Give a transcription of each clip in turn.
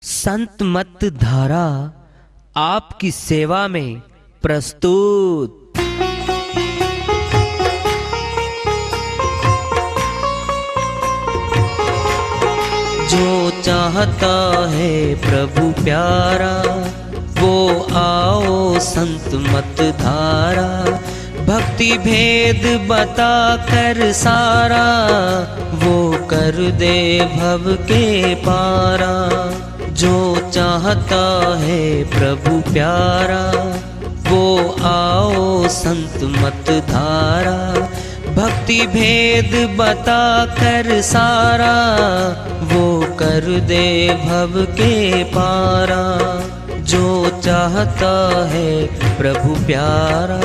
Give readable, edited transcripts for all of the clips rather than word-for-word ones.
संत मत धारा आपकी सेवा में प्रस्तुत। जो चाहता है प्रभु प्यारा वो आओ संत मत धारा। भक्ति भेद बता कर सारा वो कर दे भव के पारा। जो चाहता है प्रभु प्यारा वो आओ संत मत धारा। भक्ति भेद बता कर सारा वो कर दे भव के पारा। जो चाहता है प्रभु प्यारा।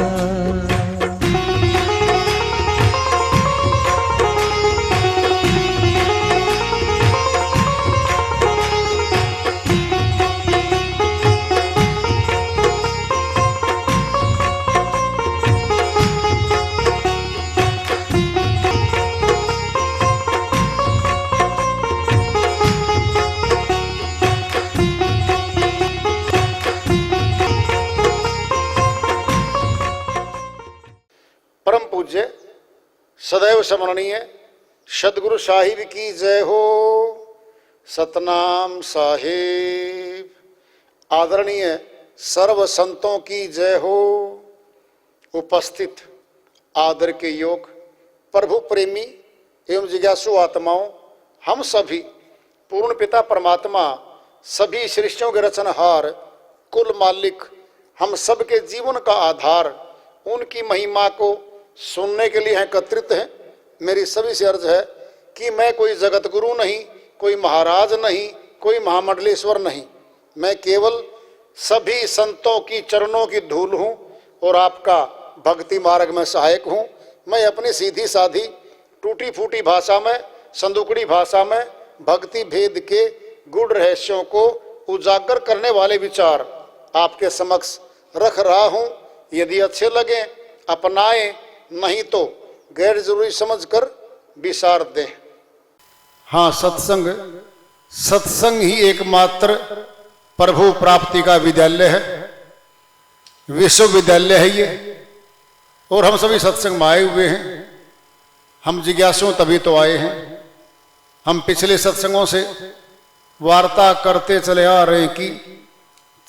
परम पूज्य सदैव स्मरणीय सदगुरु साहिब की जय हो। सतनाम साहिब। आदरणीय सर्व संतों की जय हो। उपस्थित आदर के योग प्रभु प्रेमी एवं जिज्ञासु आत्माओं, हम सभी पूर्ण पिता परमात्मा सभी सृष्टियों के रचनहार कुल मालिक हम सबके जीवन का आधार उनकी महिमा को सुनने के लिए एकत्रित हैं। मेरी सभी से अर्ज है कि मैं कोई जगत गुरु नहीं, कोई महाराज नहीं, कोई महामंडलेश्वर नहीं। मैं केवल सभी संतों की चरणों की धूल हूँ और आपका भक्ति मार्ग में सहायक हूँ। मैं अपनी सीधी साधी टूटी फूटी भाषा में, संदुकड़ी भाषा में भक्ति भेद के गूढ़ रहस्यों को उजागर करने वाले विचार आपके समक्ष रख रहा हूँ। यदि अच्छे लगे अपनाएं, नहीं तो गैर जरूरी समझकर विसार दें। हाँ, सत्संग ही एकमात्र प्रभु प्राप्ति का विद्यालय है, विश्वविद्यालय है ये। और हम सभी सत्संग में आए हुए हैं। हम जिज्ञासु तभी तो आए हैं। हम पिछले सत्संगों से वार्ता करते चले आ रहे हैं कि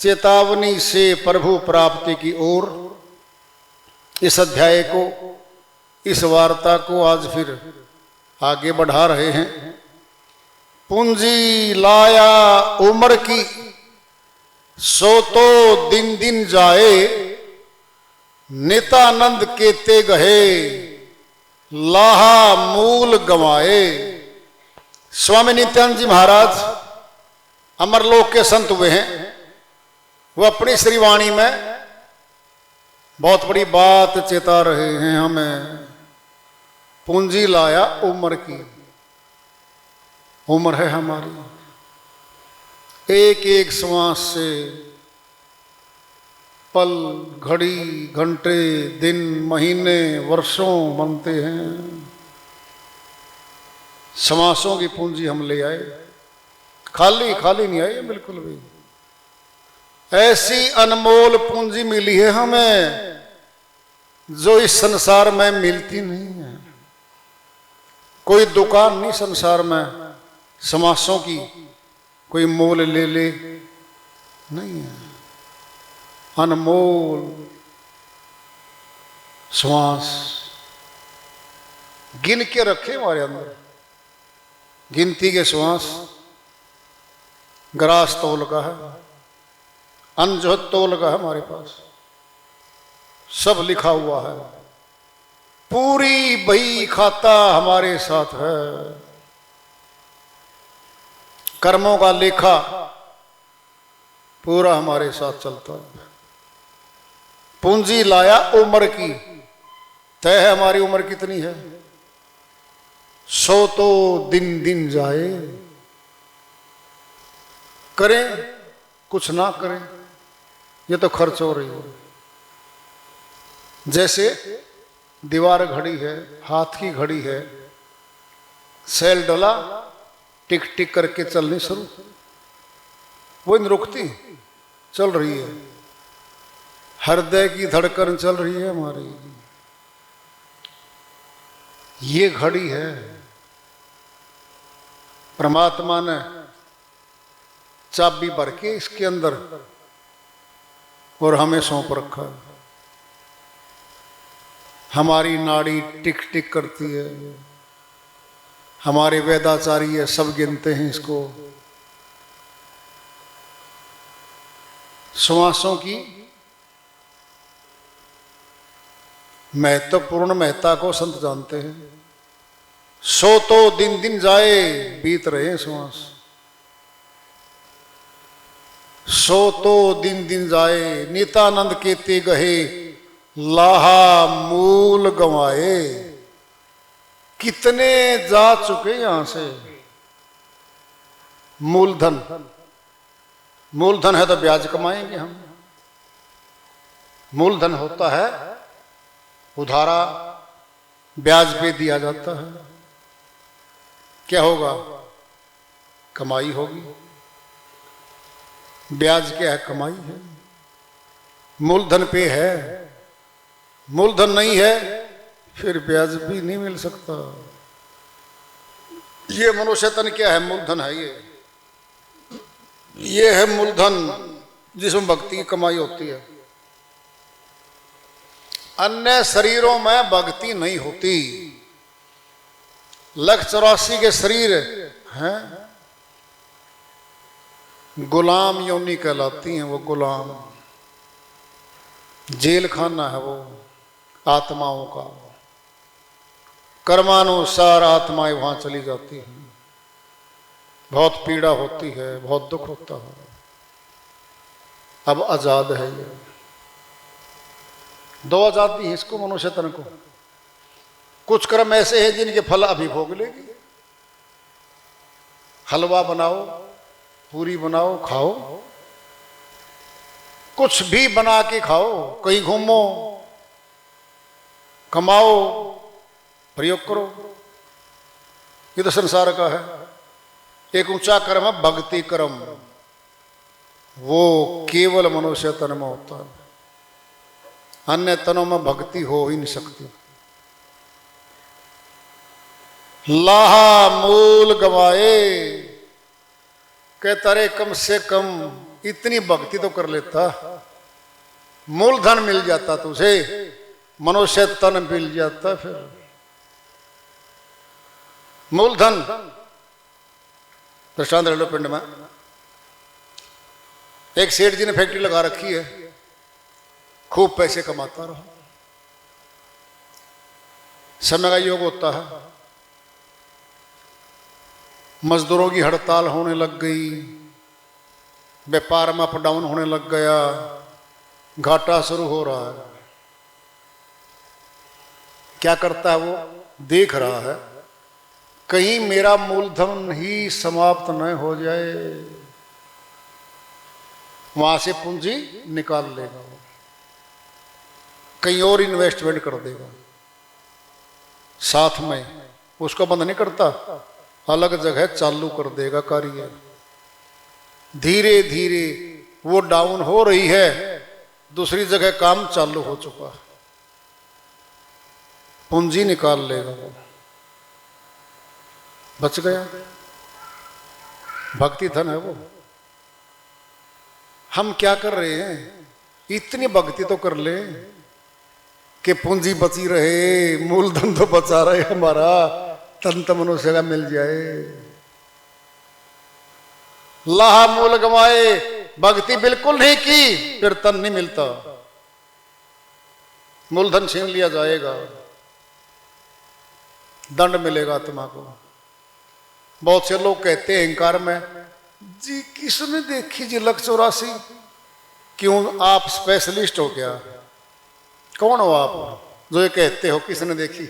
चेतावनी से प्रभु प्राप्ति की ओर। इस अध्याय को, इस वार्ता को आज फिर आगे बढ़ा रहे हैं। पूंजी लाया उम्र की सो तो दिन दिन जाए। नित्यानंद के ते गहे लाहा मूल गंवाए। स्वामी नित्यानंद जी महाराज अमरलोक के संत हुए हैं। वो अपनी श्रीवाणी में बहुत बड़ी बात चेता रहे हैं हमें। पूंजी लाया उम्र की। उम्र है हमारी, एक एक श्वास से पल, घड़ी, घंटे, दिन, महीने, वर्षों बनते हैं। श्वासों की पूंजी हम ले आए। खाली खाली नहीं आए बिल्कुल भी। ऐसी अनमोल पूंजी मिली है हमें जो इस संसार में मिलती नहीं है। कोई दुकान नहीं संसार में समासों की कोई मोल ले ले नहीं है। अनमोल श्वास गिन के रखे हमारे अंदर। गिनती के श्वास ग्रास तोल का है, अनजोत तोल का है हमारे पास। सब लिखा हुआ है। पूरी बही खाता हमारे साथ है। कर्मों का लेखा पूरा हमारे साथ चलता है। पूंजी लाया उम्र की। तय है हमारी उम्र कितनी है। सो तो दिन दिन जाए। करें कुछ ना करें ये तो खर्च हो रही है। जैसे दीवार घड़ी है, हाथ की घड़ी है, सेल डला, टिक टिक करके चलनी शुरू। वो नहीं रुकती, चल रही है। हृदय की धड़कन चल रही है हमारी। ये घड़ी है परमात्मा ने चाबी भर के इसके अंदर और हमें सौंप रखा है। हमारी नाड़ी टिक टिक करती है, हमारे वेदाचार्य सब गिनते हैं इसको। श्वासों की महत्वपूर्ण महत्ता को संत जानते हैं। सो तो दिन दिन जाए बीत रहे श्वास, सो तो दिन दिन जाए नित्यानंद केते गहे लाहा मूल गंवाए। कितने जा चुके यहां से। मूलधन, मूलधन है तो ब्याज कमाएंगे हम। मूलधन होता है उधारा, ब्याज पे दिया जाता है। क्या होगा? कमाई होगी। ब्याज क्या है? कमाई है। मूलधन पे है, मूलधन नहीं है फिर ब्याज भी नहीं मिल सकता। ये मनुष्य तन क्या है? मूलधन है ये है मूलधन जिसमें भक्ति की कमाई होती है। अन्य शरीरों में भक्ति नहीं होती। 184 के शरीर हैं, गुलाम योनि कहलाती हैं। वो गुलाम, जेल खाना है वो आत्माओं का। कर्मानुसार आत्माएं वहां चली जाती हैं। बहुत पीड़ा होती है, बहुत दुख होता है। अब आजाद है ये। 2 आजादी है इसको, मनुष्य तन को। कुछ कर्म ऐसे हैं जिनके फल अभी भोग लेगी। हलवा बनाओ, पूरी बनाओ, खाओ। कुछ भी बना के खाओ, कहीं घूमो, कमाओ, प्रयोग करो। ये तो संसार का है। एक ऊंचा कर्म है भक्ति कर्म, वो केवल मनुष्य तन में होता है। अन्य तनों में भक्ति हो ही नहीं सकती। लाहा मूल गवाए, कहता रे कम से कम इतनी भक्ति तो कर लेता, मूलधन मिल जाता तुझे, मनुष्य तन मिल जाता। फिर मूलधन दृष्टांत ले लो। पिंड में एक सेठ जी ने फैक्ट्री लगा रखी है, खूब पैसे कमाता रहा। समय का योग होता है, मजदूरों की हड़ताल होने लग गई, व्यापार में अप डाउन होने लग गया, घाटा शुरू हो रहा है। क्या करता है वो? देख रहा है कहीं मेरा मूलधन ही समाप्त न हो जाए। वहां से पूंजी निकाल लेगा वो, कहीं और इन्वेस्टमेंट कर देगा। साथ में उसको बंद नहीं करता, अलग जगह चालू कर देगा कार्य। धीरे धीरे वो डाउन हो रही है, दूसरी जगह काम चालू हो चुका है, पूंजी निकाल लेगा वो, बच गया। भक्ति धन है वो। हम क्या कर रहे हैं? इतनी भक्ति तो कर ले कि पूंजी बची रहे, मूलधन तो बचा रहे हमारा, तन तो मनुष्य का मिल जाए। लाहा मूल गवाए, भक्ति बिल्कुल नहीं की फिर तन नहीं मिलता, मूलधन छीन लिया जाएगा, दंड मिलेगा आत्मा को। बहुत से लोग कहते हैं अहंकार में, जी किसने देखी जी 184? क्यों आप स्पेशलिस्ट हो क्या? कौन हो आप जो ये कहते हो किसने देखी?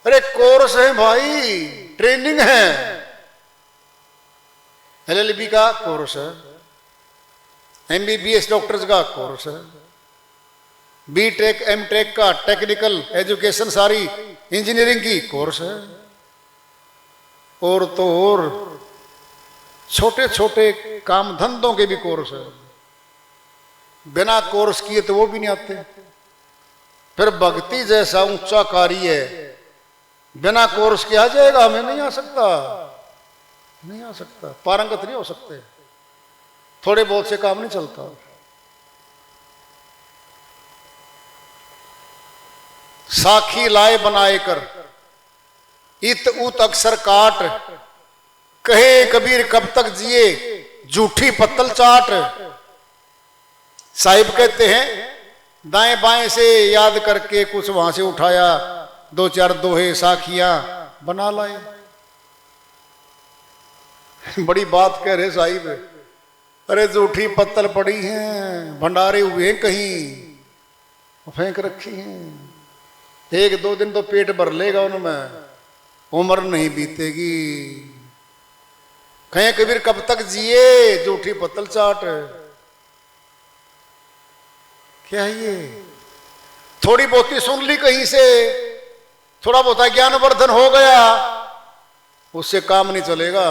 अरे कोर्स है भाई, ट्रेनिंग है, LLB का कोर्स है, MBBS डॉक्टर्स का कोर्स है, B.Tech M.Tech का टेक्निकल एजुकेशन सारी इंजीनियरिंग की कोर्स है। और तो और छोटे छोटे काम धंधों के भी कोर्स है, बिना कोर्स किए तो वो भी नहीं आते। फिर भक्ति जैसा ऊंचा कार्य बिना कोर्स के आ जाएगा, हमें नहीं आ सकता, नहीं आ सकता, पारंगत नहीं हो सकते, थोड़े बहुत से काम नहीं चलता। साखी लाए बनाए कर इत उत अक्षर काट, कहे कबीर कब तक जिए झूठी पत्तल चाट। साहिब कहते हैं दाएं बाएं से याद करके कुछ वहां से उठाया, दो चार दोहे साखियां बना लाए। बड़ी बात कह रहे साहिब, अरे झूठी पत्तल पड़ी हैं, भंडारे हुए हैं कहीं, फेंक रखी हैं, एक दो दिन तो पेट भर लेगा उनमें, उम्र नहीं बीतेगी। कहें कबीर कब तक जिए झूठी पत्तल चाट। क्या है ये? थोड़ी बहुती सुन ली कहीं से, थोड़ा बहुत ज्ञानवर्धन हो गया, उससे काम नहीं चलेगा,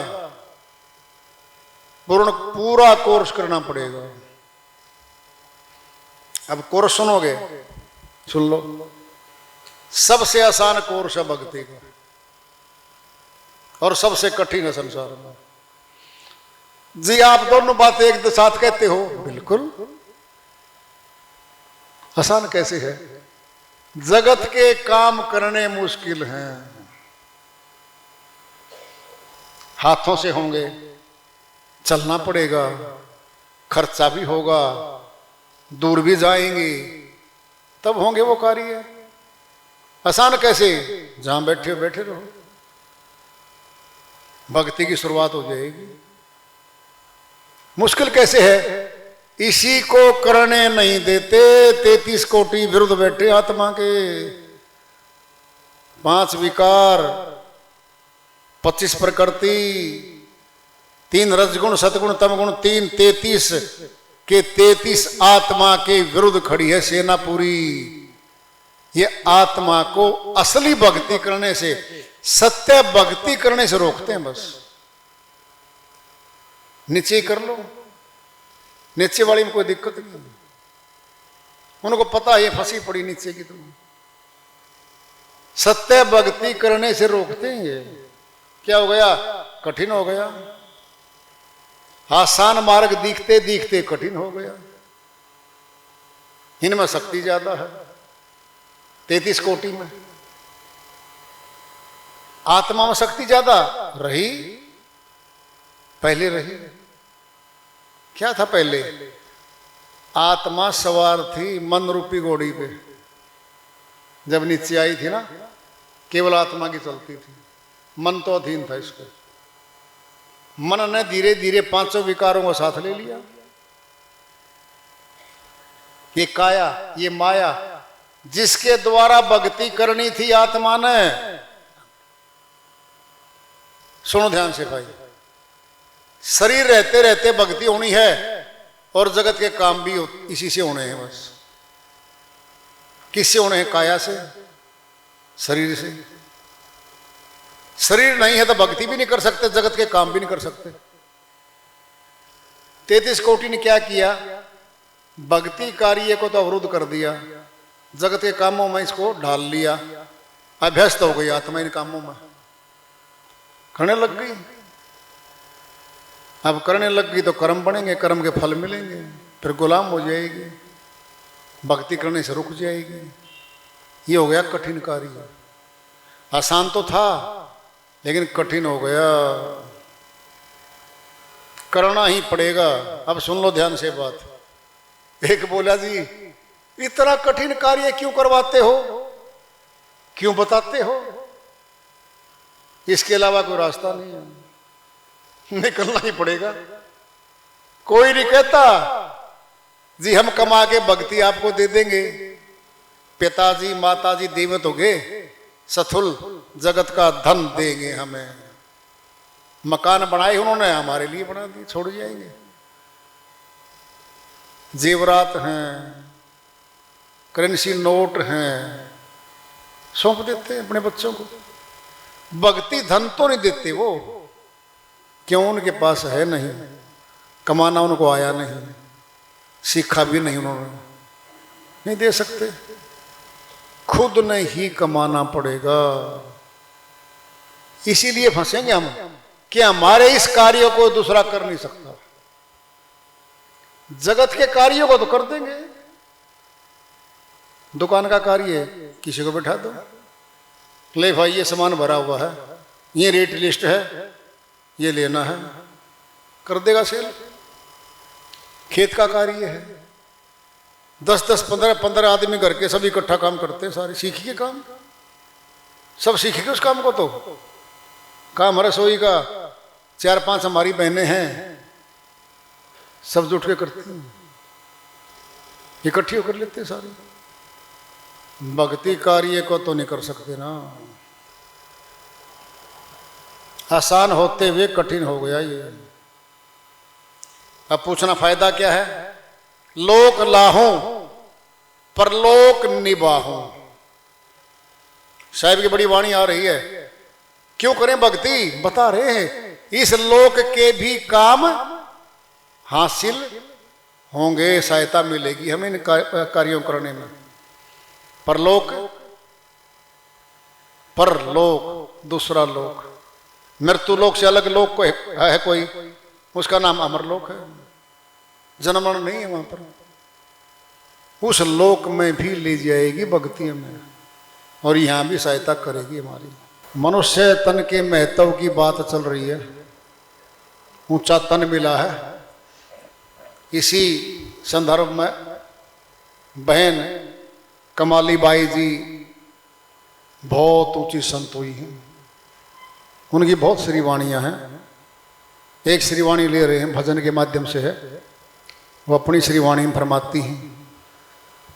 पूरा कोर्स करना पड़ेगा। अब कोर्स सुनोगे, सुन लो, सबसे आसान कोर्स है भक्ति का और सबसे कठिन है संसार में। जी आप दोनों बातें एक साथ कहते हो, बिल्कुल आसान कैसे है? जगत के काम करने मुश्किल हैं, हाथों से होंगे, चलना पड़ेगा, खर्चा भी होगा, दूर भी जाएंगे, तब होंगे वो कार्य। आसान कैसे? जहां बैठे हो बैठे रहो, भक्ति की शुरुआत हो जाएगी। मुश्किल कैसे है? इसी को करने नहीं देते 33 कोटि विरुद्ध बैठे आत्मा के, 5 विकार, 25 प्रकृति, 3 रजगुण सतगुण तमगुण, 3 33 के 33 आत्मा के विरुद्ध खड़ी है सेना पूरी। ये आत्मा को असली भक्ति करने से, सत्य भक्ति करने से रोकते हैं। बस नीचे कर लो, नीचे वाली में कोई दिक्कत नहीं, उनको पता है ये फंसी पड़ी नीचे की। तुम सत्य भक्ति करने से रोकते हैं। ये क्या हो गया? कठिन हो गया। आसान मार्ग दिखते दिखते कठिन हो गया। इनमें शक्ति ज्यादा है 33 कोटि में, आत्मा में शक्ति ज्यादा रही, पहले रही। क्या था पहले? आत्मा सवार थी मन रूपी घोड़ी पे, जब नीचे आई थी ना, केवल आत्मा की चलती थी, मन तो अधीन था इसको। मन ने धीरे धीरे 5 विकारों को साथ ले लिया। ये काया, ये माया, जिसके द्वारा भक्ति करनी थी आत्मा ने, सुनो ध्यान से भाई, शरीर रहते रहते भक्ति होनी है और जगत के काम भी इसी से होने हैं। बस किससे होने हैं? काया से, शरीर से। शरीर नहीं है तो भक्ति भी नहीं कर सकते, जगत के काम भी नहीं कर सकते। 33 कोटि ने क्या किया? भक्ति कार्य को तो अवरुद्ध कर दिया, जगत के कामों में इसको ढाल लिया, अभ्यस्त हो गई आत्मा इन कामों में, करने लग गई। अब करने लग गई तो कर्म बनेंगे, कर्म के फल मिलेंगे, फिर गुलाम हो जाएगी, भक्ति करने से रुक जाएगी। ये हो गया कठिन कार्य। आसान तो था लेकिन कठिन हो गया, करना ही पड़ेगा। अब सुन लो ध्यान से बात। एक बोला जी इतना कठिन कार्य क्यों करवाते हो, क्यों बताते हो? इसके अलावा कोई रास्ता नहीं है, निकलना ही पड़ेगा। कोई नहीं कहता जी हम कमा के भक्ति आपको दे देंगे, पिताजी माताजी देवत हो गए, सथुल जगत का धन देंगे हमें। मकान बनाए उन्होंने, हमारे लिए बना दिए, छोड़ जाएंगे। जेवरात हैं, करेंसी नोट हैं, सौंप देते हैं अपने बच्चों को। भक्ति धन तो नहीं देते वो, क्यों? उनके पास है नहीं, कमाना उनको आया नहीं, सीखा भी नहीं उन्होंने, नहीं दे सकते, खुद ने ही कमाना पड़ेगा। इसीलिए फंसेंगे हम कि हमारे इस कार्य को दूसरा कर नहीं सकता। जगत के कार्यों को तो कर देंगे, दुकान का कार्य है, किसी को बैठा दो, ले भाई ये सामान भरा हुआ है, ये रेट लिस्ट है, ये लेना है, कर देगा सेल। खेत का कार्य है, 10-10, 15-15 आदमी करके सब इकट्ठा काम करते हैं, सारे सीखिए काम, सब सीखेंगे उस काम को। तो काम रसोई का 4-5 हमारी बहनें हैं, सब जुट के करते हैं, इकट्ठी होकर लेते हैं सारी। भक्ति कार्य को तो नहीं कर सकते ना, आसान होते हुए कठिन हो गया ये। अब पूछना फायदा क्या है? लोक लाहूं परलोक निबाहूं। साहिब की बड़ी वाणी आ रही है, क्यों करें भक्ति? बता रहे हैं इस लोक के भी काम हासिल होंगे, सहायता मिलेगी हमें इन कार्यों करने में। परलोक, परलोक दूसरा लोक, मृत्यु लोक से अलग लोक को है कोई, उसका नाम अमरलोक है, जन्म मरण नहीं है वहां पर। उस लोक में भी ले जाएगी भक्ति हमें, और यहां भी सहायता करेगी हमारी। मनुष्य तन के महत्व की बात चल रही है, ऊंचा तन मिला है। इसी संदर्भ में बहन कमाली बाई जी बहुत ऊंची संत हुई हैं, उनकी बहुत श्रीवाणियाँ हैं। एक श्रीवाणी ले रहे हैं, भजन के माध्यम से है, वो अपनी श्रीवाणी में फरमाती हैं,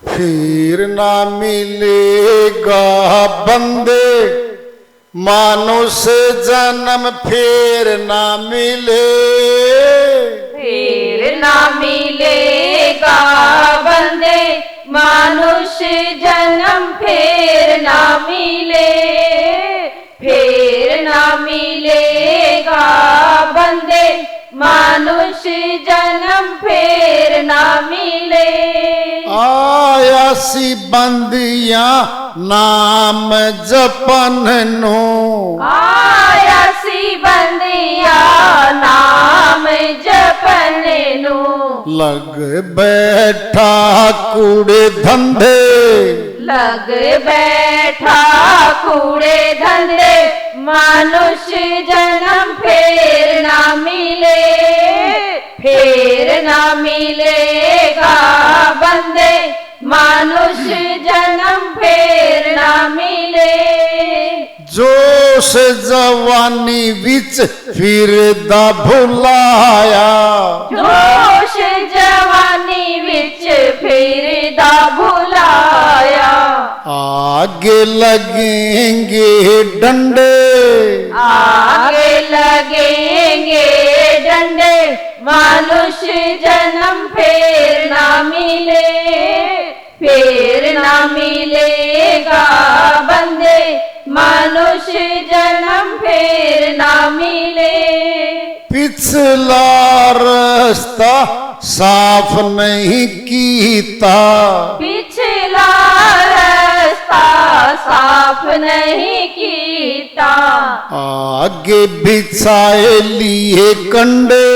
फिर ना मिलेगा बंदे मानुष जन्म, फिर ना मिले, फिर ना मिलेगा बंदे मानुष जन्म, फिर ना मिले, फिर ना मिलेगा बंदे मानुष जन्म, फिर ना मिले। आया सी बंदिया नाम जपन नो, आया सी बंदिया नाम जपन नो, लग बैठा कूड़े धंधे, लग बैठा कूड़े धंधे, मानुष जन्म फिर ना मिले, फिर ना मिलेगा बंदे मानुष जन्म, फिर ना मिले। जोश जवानी विच फिर दा भुलाया, जोश जवानी विच फिर दा भुलाया, आगे लगेंगे डंडे, आगे लगेंगे डंडे, मानुष जन्म फिर ना मिले, फिर ना मिलेगा बंदे मानुष जन्म, फिर ना मिले। पिछला रास्ता साफ नहीं कीता, पिछला रास्ता साफ नहीं कीता, आगे बिछाए लिए कंडे,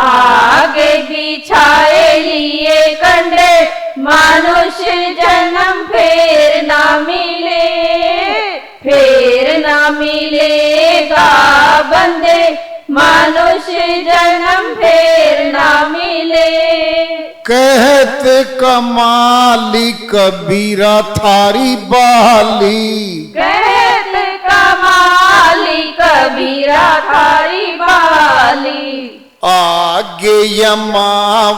आगे बिछाए लिए कंडे, मानुष जन्म फिर ना मिले, फिर ना मिलेगा बंदे मानुष जन्म, फिर ना मिले। कहते कमाली कबीरा थारी बाली, कहत कमाली कबीरा थारी बाली, आगे यमा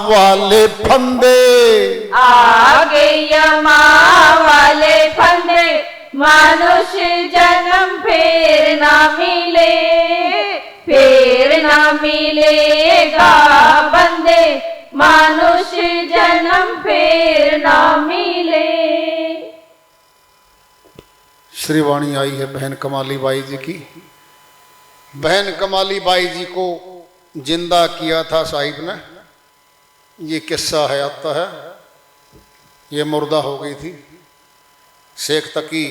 वाले फंदे, आगे यमा वाले फंदे, मानुष जन्म फिर ना मिले, फिर ना मिलेगा बंदे मानुष जन्म, फिर ना मिले। श्रीवाणी आई है बहन कमाली बाई जी की। बहन कमाली बाई जी को जिंदा किया था साहिब ने, ये किस्सा है आता है। ये मुर्दा हो गई थी, शेख तकी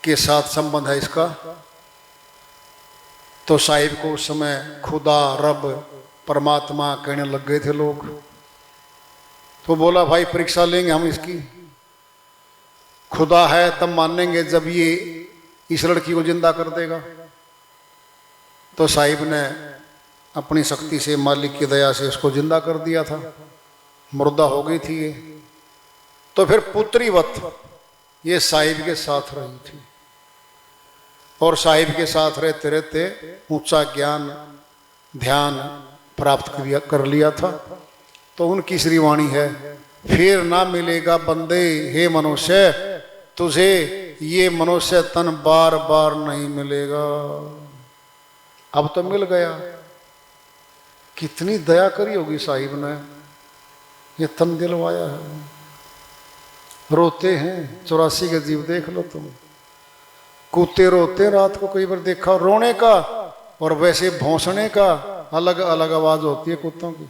के साथ संबंध है इसका। तो साहिब को उस समय खुदा रब परमात्मा कहने लग गए थे लोग। तो बोला भाई परीक्षा लेंगे हम इसकी, खुदा है तब मानेंगे जब ये इस लड़की को जिंदा कर देगा। तो साहिब ने अपनी शक्ति से, मालिक की दया से उसको जिंदा कर दिया था। मुर्दा हो गई थी ये। तो फिर पुत्रीवत ये साहिब के साथ रही थी और साहिब के साथ रहते रहते ऊंचा ज्ञान ध्यान प्राप्त कर लिया था। तो उनकी श्रीवाणी है, फिर ना मिलेगा बंदे हे मनुष्य तुझे ये मनुष्य तन बार बार नहीं मिलेगा। अब तो मिल गया। कितनी दया करी होगी साहिब ने, ये तन दिलवाया है। रोते हैं 84 के जीव, देख लो तुम। कुत्ते रोते रात को, कई बार देखा रोने का और वैसे भौंसने का अलग अलग आवाज होती है कुत्तों की।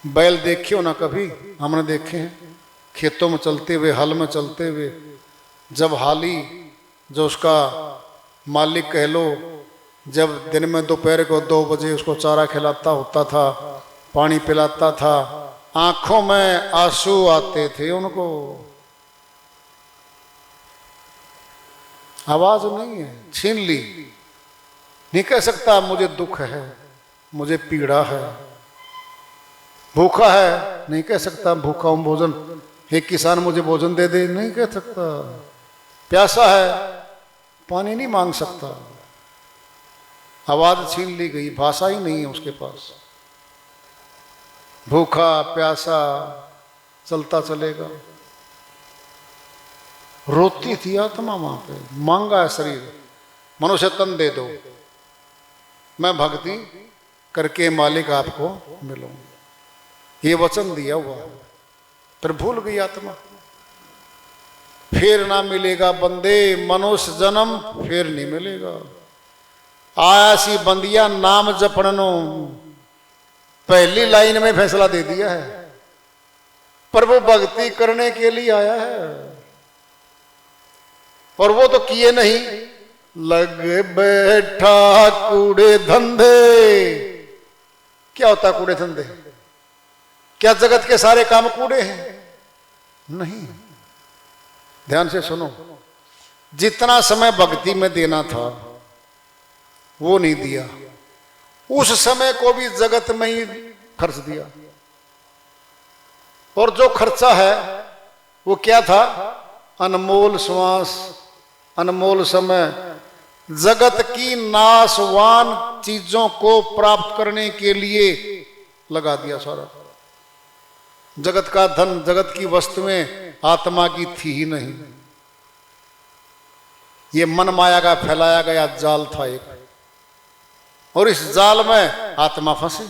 बैल देखे हो ना कभी? हमने देखे हैं खेतों में चलते हुए, हल में चलते हुए। जब हाली जो उसका मालिक कह लो, जब दिन में दोपहर को 2 बजे उसको चारा खिलाता होता था, पानी पिलाता था, आंखों में आंसू आते थे उनको। आवाज नहीं है, छीन ली। नहीं कह सकता मुझे दुख है, मुझे पीड़ा है। भूखा है, नहीं कह सकता भूखा हूं, भोजन, एक किसान मुझे भोजन दे दे, नहीं कह सकता। प्यासा है, पानी नहीं मांग सकता। आवाज छीन ली गई, भाषा ही नहीं है उसके पास। भूखा प्यासा चलता चलेगा। रोती थी आत्मा वहां पे, मांगा है शरीर, मनुष्य तन दे दो, मैं भक्ति करके मालिक आपको मिलूंगा। ये वचन दिया हुआ, फिर भूल गई आत्मा। फिर ना मिलेगा बंदे मनुष्य जन्म, फिर नहीं मिलेगा। आया सी बंदिया नाम जपड़नो, पहली लाइन में फैसला दे दिया है। पर वो भक्ति करने के लिए आया है और वो तो किए नहीं, लग बैठा कूड़े धंधे। क्या होता है कूड़े धंधे? क्या जगत के सारे काम कूड़े हैं? नहीं। ध्यान से सुनो, जितना समय भक्ति में देना था वो नहीं दिया, उस समय को भी जगत में ही खर्च दिया। और जो खर्चा है वो क्या था? अनमोल श्वास, अनमोल समय, जगत की नाशवान चीजों को प्राप्त करने के लिए लगा दिया सारा। जगत का धन, जगत की वस्तुएं आत्मा की थी ही नहीं। ये मन माया का फैलाया गया जाल था एक, और इस जाल में आत्मा फंसी।